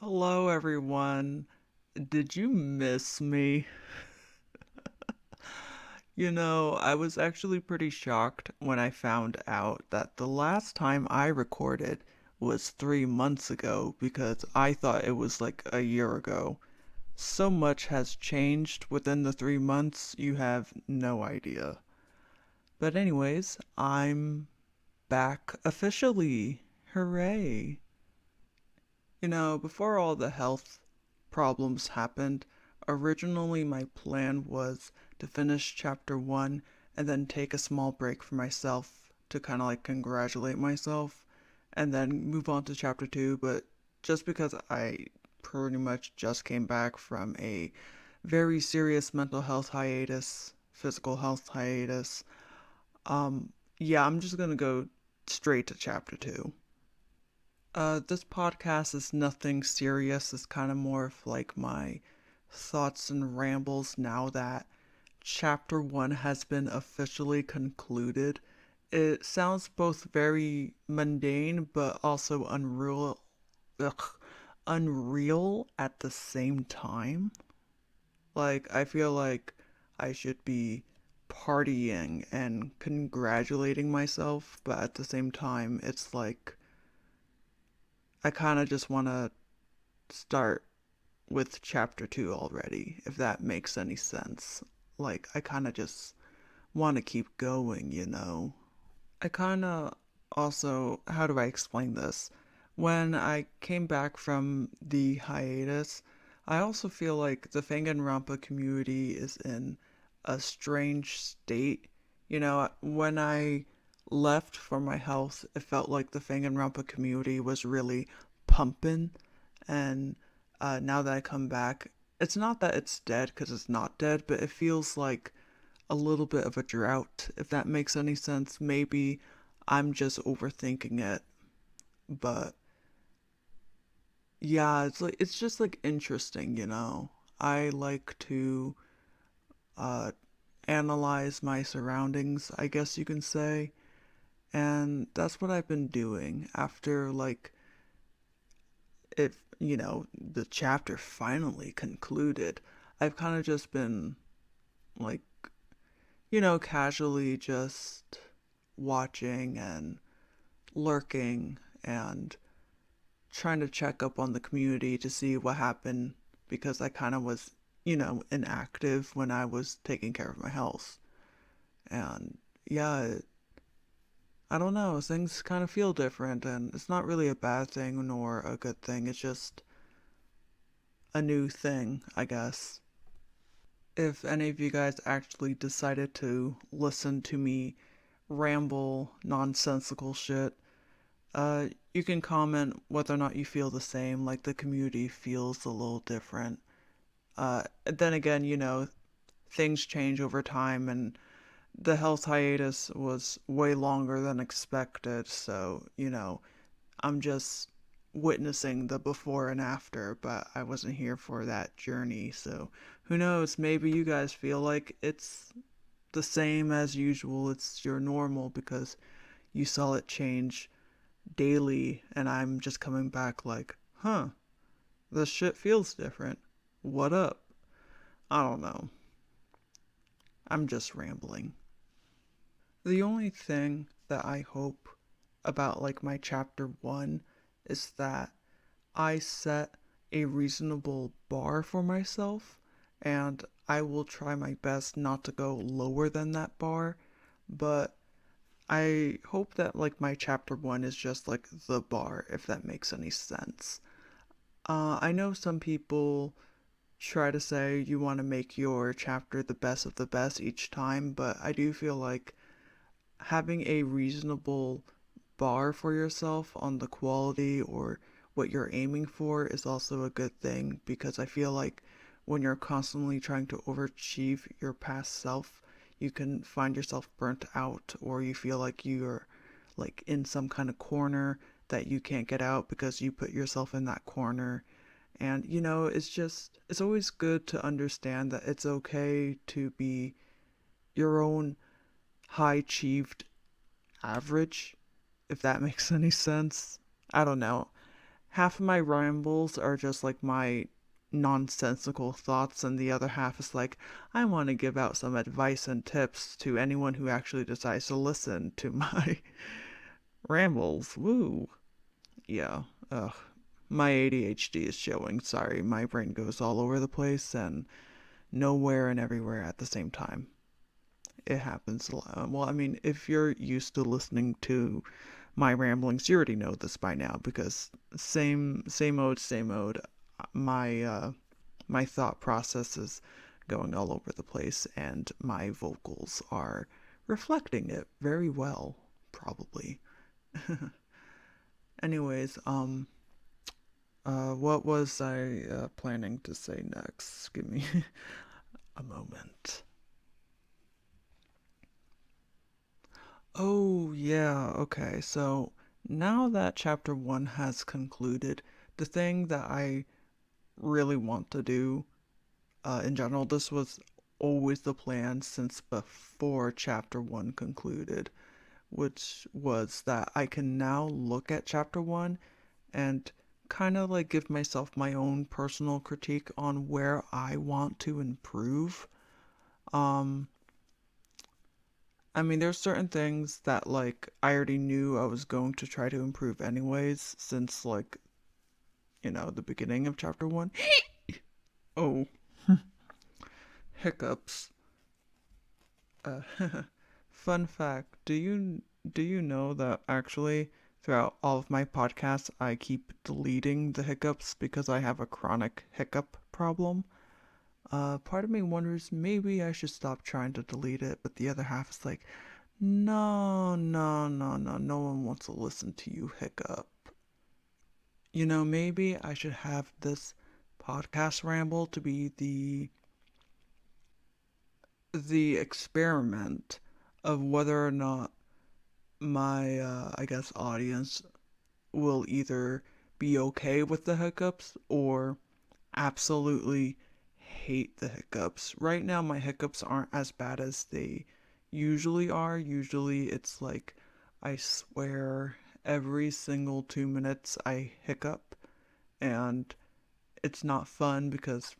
Hello, everyone. Did you miss me? I was actually pretty shocked when I found out that the last time I recorded was 3 months ago because I thought it was like a year ago. So much has changed within the 3 months, you have no idea. But, anyways, I'm back officially. Hooray! Before all the health problems happened, originally my plan was to finish chapter 1 and then take a small break for myself to kind of like congratulate myself and then move on to chapter 2, but just because I pretty much just came back from a very serious mental health hiatus, physical health hiatus, um yeah, I'm just going to go straight to chapter 2. This podcast is nothing serious. It's kind of more of like my thoughts and rambles now that chapter 1 has been officially concluded. It sounds both very mundane but also ugh, unreal at the same time. Like, I feel like I should be partying and congratulating myself, but at the same time, it's like I kind of just want to start with chapter 2 already, if that makes any sense. Like, I kind of just want to keep going. I kind of also, how do I explain this? When I came back from the hiatus, I also feel like the Danganronpa community is in a strange state. When I left for my health, it felt like the Danganronpa community was really pumping, and now that I come back, it's not that it's dead because it's not dead, but it feels like a little bit of a drought, if that makes any sense. Maybe I'm just overthinking it, but yeah, it's just like interesting. I like to uh analyze my surroundings, I guess you can say, and that's what I've been doing after like if the chapter finally concluded. I've kind of just been like casually just watching and lurking and trying to check up on the community to see what happened because I kind of was, inactive when I was taking care of my health. And yeah, I don't know, things kind of feel different, and it's not really a bad thing nor a good thing. It's just a new thing, I guess. If any of you guys actually decided to listen to me ramble nonsensical shit, you can comment whether or not you feel the same, like the community feels a little different. Then again, things change over time, and the health hiatus was way longer than expected, so, I'm just witnessing the before and after, but I wasn't here for that journey, so who knows, maybe you guys feel like it's the same as usual, it's your normal because you saw it change daily, and I'm just coming back like, huh, this shit feels different. What up? I don't know. I'm just rambling. The only thing that I hope about like my chapter 1 is that I set a reasonable bar for myself, and I will try my best not to go lower than that bar, but I hope that like my chapter 1 is just like the bar, if that makes any sense. I know some people try to say you want to make your chapter the best of the best each time, but I do feel like having a reasonable bar for yourself on the quality or what you're aiming for is also a good thing because I feel like when you're constantly trying to overachieve your past self, you can find yourself burnt out or you feel like you're like in some kind of corner that you can't get out because you put yourself in that corner. And it's always good to understand that it's okay to be your own high achieved average, if that makes any sense. I don't know. half of my rambles are just like my nonsensical thoughts, and the other half is like, I want to give out some advice and tips to anyone who actually decides to listen to my rambles. Woo. Yeah. Ugh. My ADHD is showing. Sorry, my brain goes all over the place and nowhere and everywhere at the same time. It happens a lot. Well, I mean, if you're used to listening to my ramblings, you already know this by now because same mode, same mode. My thought process is going all over the place, and my vocals are reflecting it very well, probably. Anyways, what was I planning to say next? Give me a moment. Oh, yeah, okay. So now that chapter one has concluded, the thing that I really want to do, in general, this was always the plan since before chapter one concluded, which was that I can now look at chapter one and kind of like give myself my own personal critique on where I want to improve. Um, I mean, there's certain things that like I already knew I was going to try to improve anyways, since like, the beginning of chapter one. Oh, hiccups. Uh, Fun fact, do you know that actually throughout all of my podcasts I keep deleting the hiccups because I have a chronic hiccup problem? Part of me wonders maybe I should stop trying to delete it, but the other half is like, no, no, no, no, no one wants to listen to you hiccup. Maybe I should have this podcast ramble to be the experiment of whether or not my I guess audience will either be okay with the hiccups or absolutely hate the hiccups. Right now my hiccups aren't as bad as they usually are. Usually it's like I swear every single 2 minutes I hiccup, and it's not fun because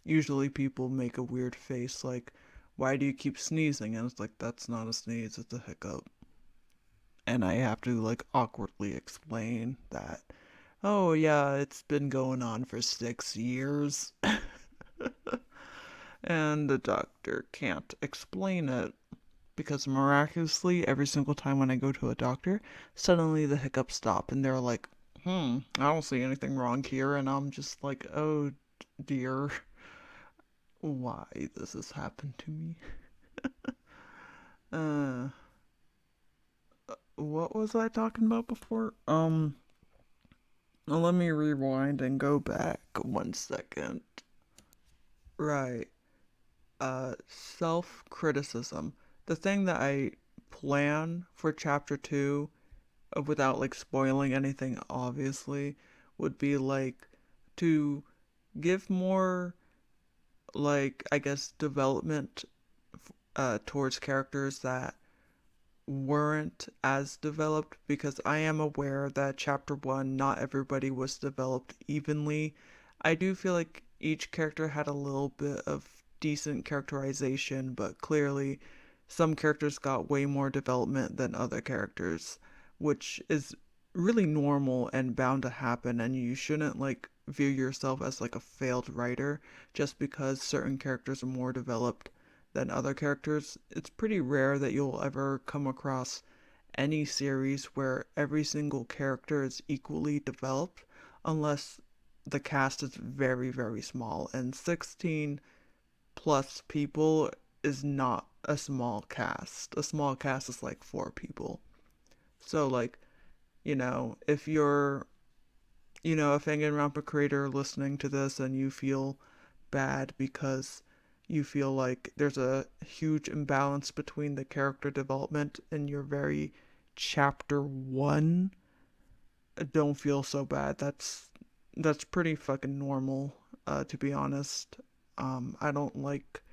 usually people make a weird face like, why do you keep sneezing? And it's like, that's not a sneeze, it's a hiccup. And I have to like awkwardly explain that, oh yeah, it's been going on for 6 years. And the doctor can't explain it because miraculously, every single time when I go to a doctor, suddenly the hiccups stop and they're like, I don't see anything wrong here. And I'm just like, oh dear, why this has happened to me. Uh, what was I talking about before? Let me rewind and go back 1 second. Right. Self-criticism. The thing that I plan for chapter 2, without like spoiling anything obviously, would be like to give more, like, I guess, development towards characters that weren't as developed, because I am aware that chapter 1 not everybody was developed evenly. I do feel like each character had a little bit of decent characterization, but clearly some characters got way more development than other characters, which is really normal and bound to happen, and you shouldn't like view yourself as like a failed writer just because certain characters are more developed than other characters. It's pretty rare that you'll ever come across any series where every single character is equally developed, unless the cast is very, very small. And 16 plus people is not a small cast. A small cast is like 4 people. So, like, if you're, a Danganronpa creator listening to this and you feel bad because you feel like there's a huge imbalance between the character development in your very chapter 1, don't feel so bad. That's pretty fucking normal, to be honest. I don't like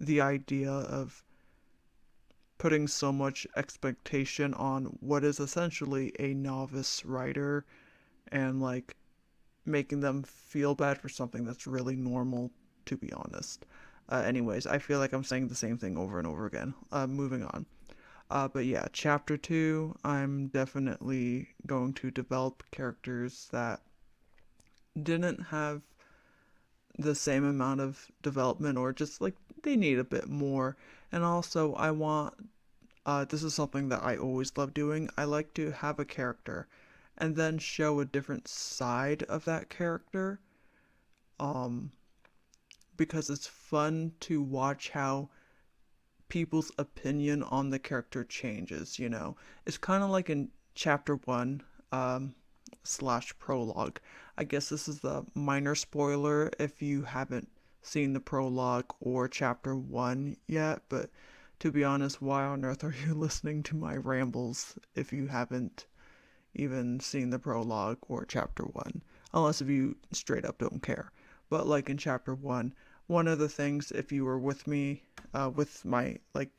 the idea of putting so much expectation on what is essentially a novice writer and like making them feel bad for something that's really normal, to be honest. Anyways, I feel like I'm saying the same thing over and over again. Moving on. But yeah, chapter two, I'm definitely going to develop characters that didn't have the same amount of development, or just like they need a bit more. And also, I want this is something that I always love doing. I like to have a character and then show a different side of that character. Um, because it's fun to watch how people's opinion on the character changes, you know? It's kind of like in chapter one, slash prologue. I guess this is the minor spoiler if you haven't seen the prologue or chapter one yet, but to be honest, why on earth are you listening to my rambles if you haven't even seen the prologue or chapter one? Unless if you straight up don't care. But like in chapter one of the things, if you were with me, with my like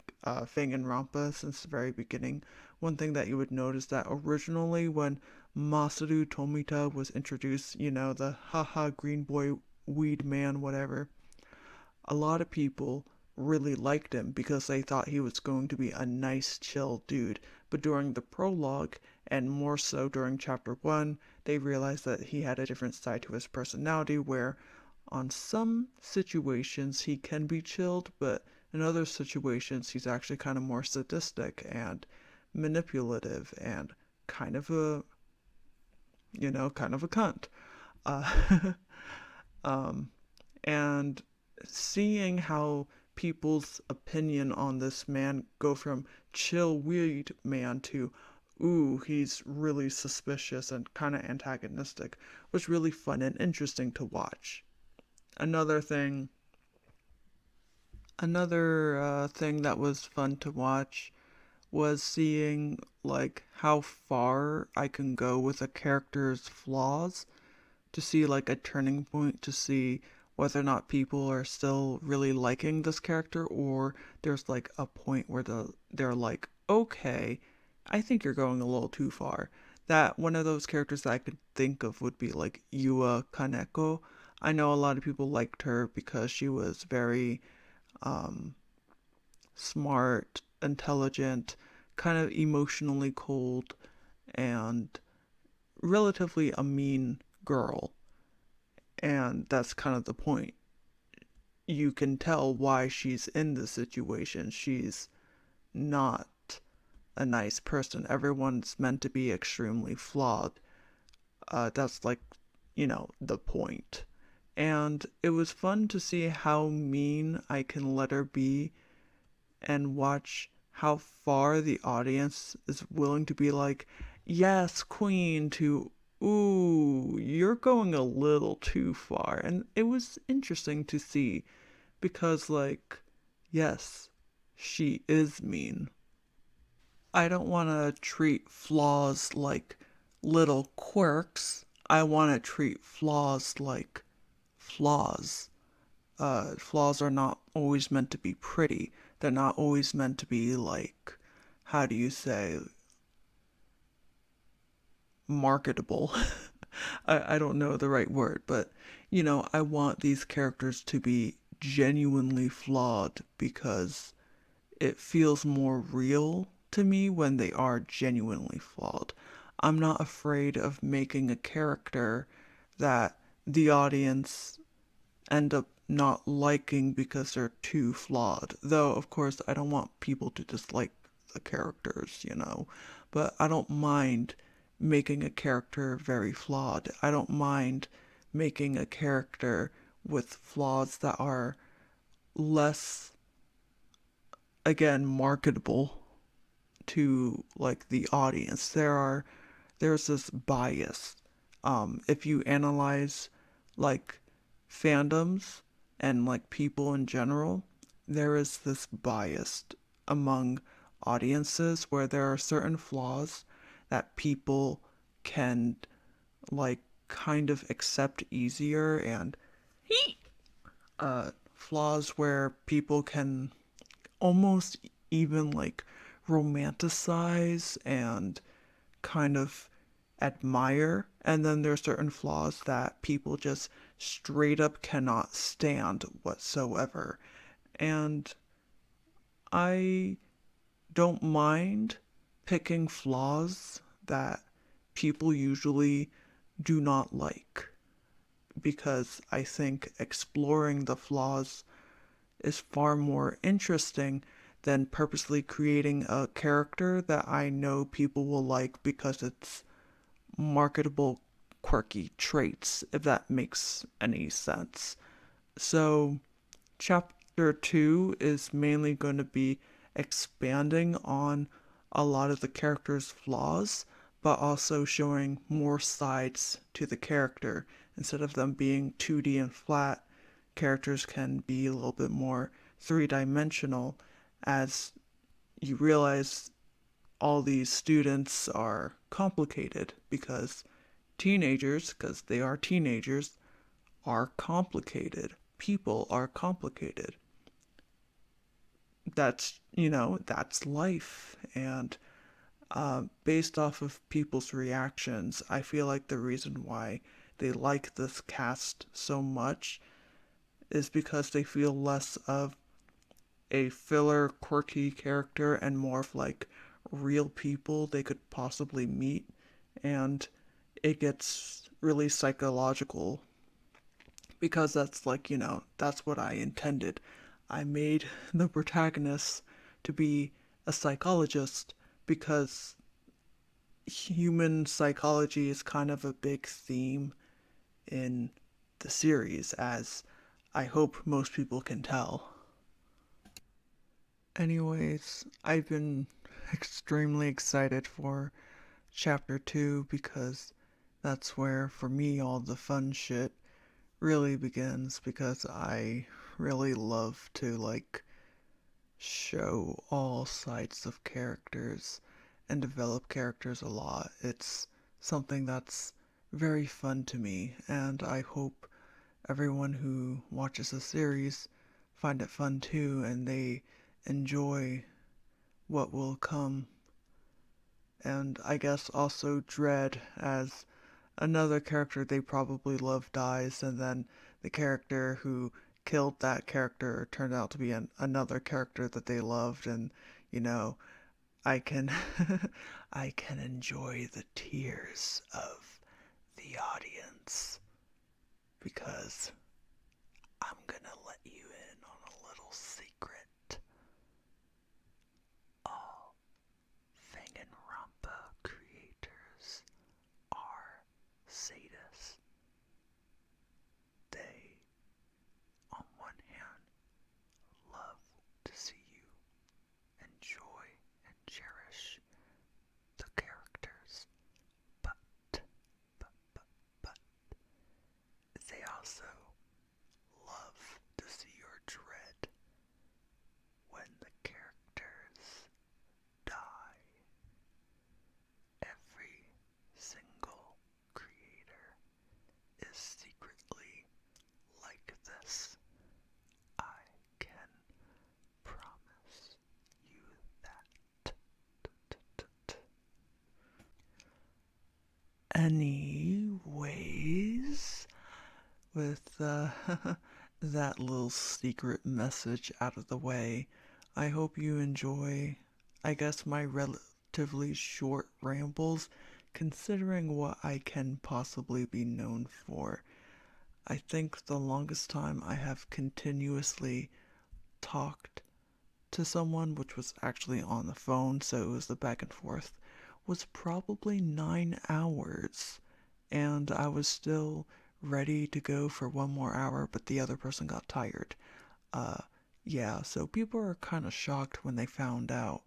Fang and Rampa since the very beginning, one thing that you would notice that originally when Masaru Tomita was introduced, you know, the haha green boy weed man, whatever, a lot of people really liked him because they thought he was going to be a nice, chill dude. But during the prologue, and more so during chapter one, they realized that he had a different side to his personality where on some situations he can be chilled, but in other situations he's actually kind of more sadistic and manipulative and kind of a, you know, kind of a cunt. Uh, um, and seeing how people's opinion on this man go from chill weed man to ooh, he's really suspicious and kind of antagonistic was really fun and interesting to watch. Another thing another thing that was fun to watch was seeing like how far I can go with a character's flaws, to see like a turning point, to see whether or not people are still really liking this character, or there's like a point where they're like, okay, I think you're going a little too far. That one of those characters that I could think of would be like Yua Kaneko. I know a lot of people liked her because she was very um, smart, intelligent, kind of emotionally cold, and relatively a mean girl. And that's kind of the point. You can tell why she's in this situation. She's not a nice person. Everyone's meant to be extremely flawed. That's like, you know, the point. And it was fun to see how mean I can let her be and watch how far the audience is willing to be like, yes, queen, to, ooh, you're going a little too far. And it was interesting to see because, like, yes, she is mean. I don't want to treat flaws like little quirks. I want to treat flaws like flaws. Flaws are not always meant to be pretty. They're not always meant to be like, how do you say, marketable. I don't know the right word, but you know, I want these characters to be genuinely flawed because it feels more real to me when they are genuinely flawed. I'm not afraid of making a character that the audience end up not liking because they're too flawed. Though, of course, I don't want people to dislike the characters, you know. But I don't mind making a character very flawed. I don't mind making a character with flaws that are less, again, marketable to like the audience. There's this bias. If you analyze like fandoms and like people in general, there is this bias among audiences where there are certain flaws that people can like kind of accept easier, and flaws where people can almost even like romanticize and kind of admire. And then there are certain flaws that people just straight up cannot stand whatsoever. And I don't mind picking flaws that people usually do not like, because I think exploring the flaws is far more interesting than purposely creating a character that I know people will like because it's marketable, quirky traits, if that makes any sense. So, chapter 2 is mainly going to be expanding on a lot of the character's flaws, but also showing more sides to the character. Instead of them being 2D and flat, characters can be a little bit more three-dimensional, as you realize all these students are complicated because they are teenagers, are complicated. People are complicated. That's life. And based off of people's reactions, I feel like the reason why they like this cast so much is because they feel less of a filler, quirky character and more of like real people they could possibly meet. And it gets really psychological because that's like, that's what I intended. I made the protagonist to be a psychologist because human psychology is kind of a big theme in the series, as I hope most people can tell. Anyways, I've been extremely excited for chapter 2 because that's where, for me, all the fun shit really begins, because I really love to, like, show all sides of characters and develop characters a lot. It's something that's very fun to me, and I hope everyone who watches the series find it fun too, and they enjoy what will come. And I guess also dread, as another character they probably love dies, and then the character who killed that character turned out to be another character that they loved, and you know, I can I can enjoy the tears of the audience because I'm gonna let you in on a little secret. All Danganronpa creators are sadists. They, on one hand, love to see you enjoy and cherish the characters, but, but, they also love to see your dread when the characters die. Every single creator is secretly like this. I can promise you that. Anyways, with that little secret message out of the way, I hope you enjoy, I guess, my relatively short rambles, considering what I can possibly be known for. I think the longest time I have continuously talked to someone, which was actually on the phone, so it was the back and forth, was probably 9 hours. And I was still ready to go for one more hour, but the other person got tired. Uh, yeah, so people are kind of shocked when they found out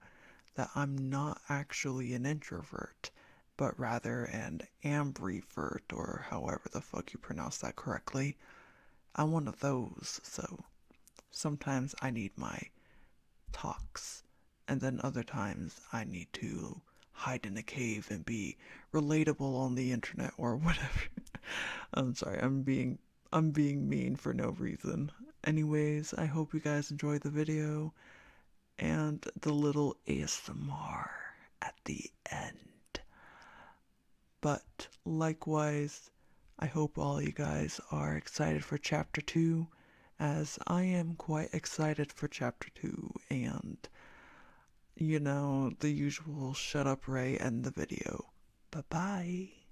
that I'm not actually an introvert, but rather an ambivert, or however the fuck you pronounce that correctly. I'm one of those, so sometimes I need my talks, and then other times I need to hide in a cave and be relatable on the internet or whatever. I'm sorry, I'm being mean for no reason. Anyways, I hope you guys enjoyed the video and the little ASMR at the end. But likewise, I hope all you guys are excited for Chapter 2, as I am quite excited for Chapter 2, and, the usual shut up, Ray, end the video. Bye-bye.